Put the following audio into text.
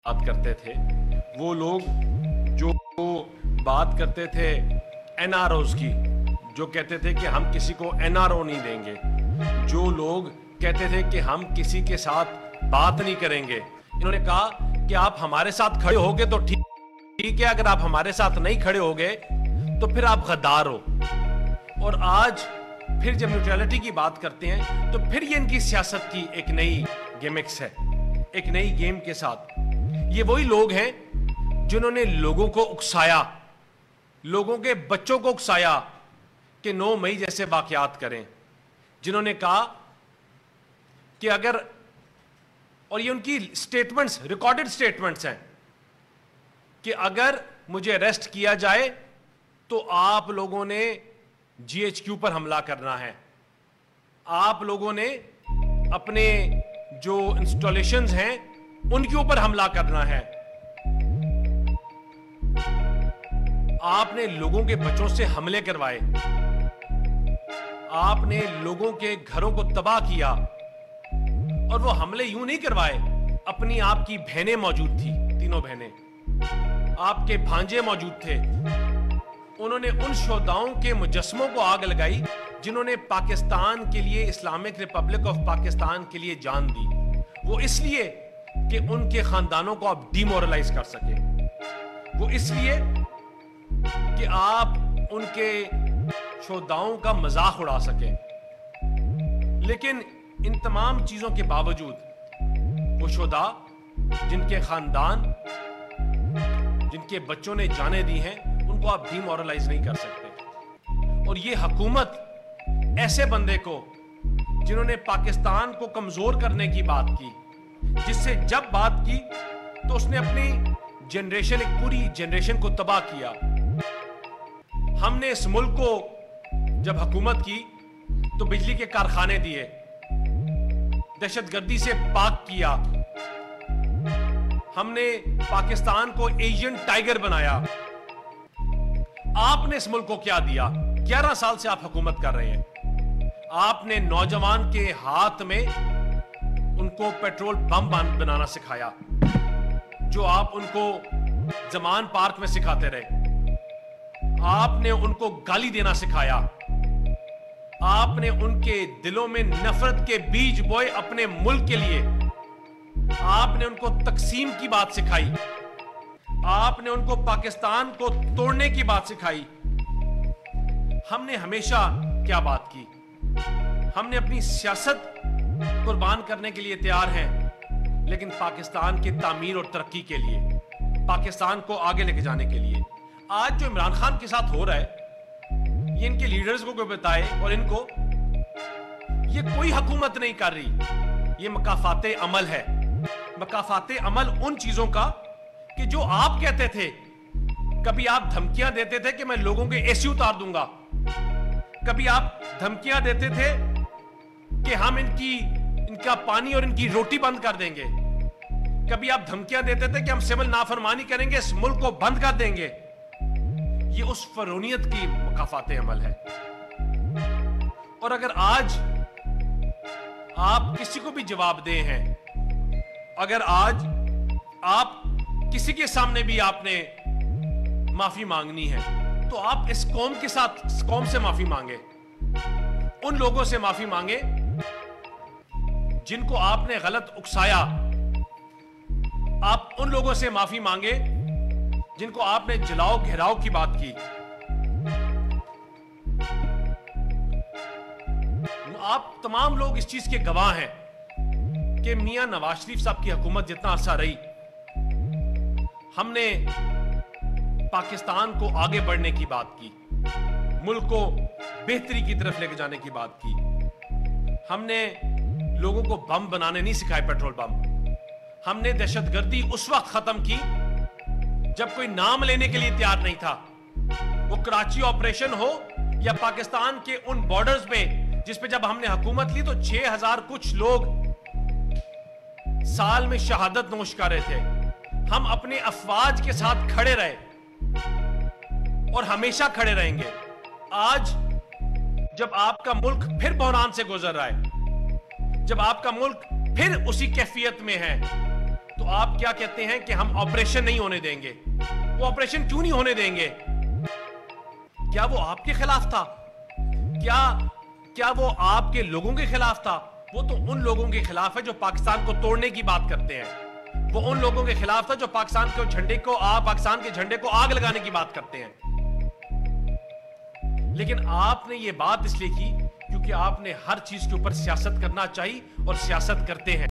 बात करते थे, वो लोग जो बात करते थे एनआरओज की, जो कहते थे कि हम किसी को एनआरओ नहीं देंगे, जो लोग कहते थे कि हम किसी के साथ बात नहीं करेंगे, इन्होंने कहा कि आप हमारे साथ खड़े होगे तो ठीक है, अगर आप हमारे साथ नहीं खड़े होगे तो फिर आप गद्दार हो। और आज फिर जब न्यूट्रलिटी की बात करते हैं तो फिर ये इनकी सियासत की एक नई गिमिक्स है, एक नई गेम के साथ। ये वही लोग हैं जिन्होंने लोगों को उकसाया, लोगों के बच्चों को उकसाया कि 9 मई जैसे वाकयात करें, जिन्होंने कहा कि अगर, और ये उनकी स्टेटमेंट्स, रिकॉर्डेड स्टेटमेंट्स हैं, कि अगर मुझे अरेस्ट किया जाए तो आप लोगों ने जीएचक्यू पर हमला करना है, आप लोगों ने अपने जो इंस्टॉलेशंस हैं उनके ऊपर हमला करना है, आपने लोगों के बच्चों से हमले करवाए, आपने लोगों के घरों को तबाह किया। और वो हमले यूं नहीं करवाए, अपनी आपकी बहनें मौजूद थी, तीनों बहनें, आपके भांजे मौजूद थे, उन्होंने उन शोधाओं के मुजस्मों को आग लगाई जिन्होंने पाकिस्तान के लिए, इस्लामिक रिपब्लिक ऑफ पाकिस्तान के लिए जान दी। वो इसलिए कि उनके खानदानों को आप डिमोरलाइज कर सके, वो इसलिए कि आप उनके शोधाओं का मजाक उड़ा सके। लेकिन इन तमाम चीजों के बावजूद वो शोधा जिनके खानदान, जिनके बच्चों ने जाने दी हैं, उनको आप डिमोरलाइज नहीं कर सकते। और ये हुकूमत ऐसे बंदे को, जिन्होंने पाकिस्तान को कमजोर करने की बात की, जिससे जब बात की तो उसने अपनी जनरेशन, एक पूरी जनरेशन को तबाह किया। हमने इस मुल्क को जब हुकूमत की तो बिजली के कारखाने दिए, दहशतगर्दी से पाक किया, हमने पाकिस्तान को एशियन टाइगर बनाया। आपने इस मुल्क को क्या दिया? 11 साल से आप हुकूमत कर रहे हैं। आपने नौजवान के हाथ में उनको पेट्रोल बम बनाना सिखाया, जो आप उनको जमान पार्क में सिखाते रहे। आपने उनको गाली देना सिखाया, आपने उनके दिलों में नफरत के बीज बोए अपने मुल्क के लिए। आपने उनको तकसीम की बात सिखाई, आपने उनको पाकिस्तान को तोड़ने की बात सिखाई। हमने हमेशा क्या बात की? हमने अपनी सियासत कुर्बान करने के लिए तैयार हैं, लेकिन पाकिस्तान की तामीर और तरक्की के लिए, पाकिस्तान को आगे लेके जाने के लिए। आज जो इमरान खान के साथ हो रहा है, ये इनके लीडर्स को कोई बताए, और इनको ये कोई हुकूमत नहीं कर रही, ये मकाफाते अमल है। मकाफाते अमल उन चीजों का कि जो आप कहते थे, कभी आप धमकियां देते थे कि मैं लोगों के एसी उतार दूंगा, कभी आप धमकियां देते थे कि हम इनका पानी और इनकी रोटी बंद कर देंगे, कभी आप धमकियां देते थे कि हम सिविल नाफरमानी करेंगे, इस मुल्क को बंद कर देंगे। ये उस फरोनियत की मकाफाते अमल है। और अगर आज आप किसी को भी जवाब दे हैं, अगर आज आप किसी के सामने भी आपने माफी मांगनी है, तो आप इस कौम के साथ, इस कौम से माफी मांगे, उन लोगों से माफी मांगे जिनको आपने गलत उकसाया। आप उन लोगों से माफी मांगे जिनको आपने जलाओ घेराव की बात की। आप तमाम लोग इस चीज के गवाह हैं कि मियां नवाज शरीफ साहब की हुकूमत जितना अरसा रही, हमने पाकिस्तान को आगे बढ़ने की बात की, मुल्क को बेहतरी की तरफ लेके जाने की बात की। हमने लोगों को बम बनाने नहीं सिखाए, पेट्रोल बम। हमने दहशतगर्दी उस वक्त खत्म की जब कोई नाम लेने के लिए तैयार नहीं था। वो कराची ऑपरेशन हो या पाकिस्तान के उन बॉर्डर्स पे, जिस पे जब हमने हुकूमत ली तो 6000 कुछ लोग साल में शहादत नोश कर रहे थे। हम अपने अफवाज के साथ खड़े रहे और हमेशा खड़े रहेंगे। आज जब आपका मुल्क फिर बहरान से गुजर रहा है, जब आपका मुल्क फिर उसी कैफियत में है, तो आप क्या कहते हैं कि हम ऑपरेशन नहीं होने देंगे। वो ऑपरेशन क्यों नहीं होने देंगे? क्या वो आपके खिलाफ था? क्या वो आपके लोगों के खिलाफ था? वो तो उन लोगों के खिलाफ है जो पाकिस्तान को तोड़ने की बात करते हैं। वो उन लोगों के खिलाफ था जो पाकिस्तान के झंडे को आग लगाने की बात करते हैं। लेकिन आपने ये बात इसलिए की क्योंकि आपने हर चीज के ऊपर सियासत करना चाहिए और सियासत करते हैं।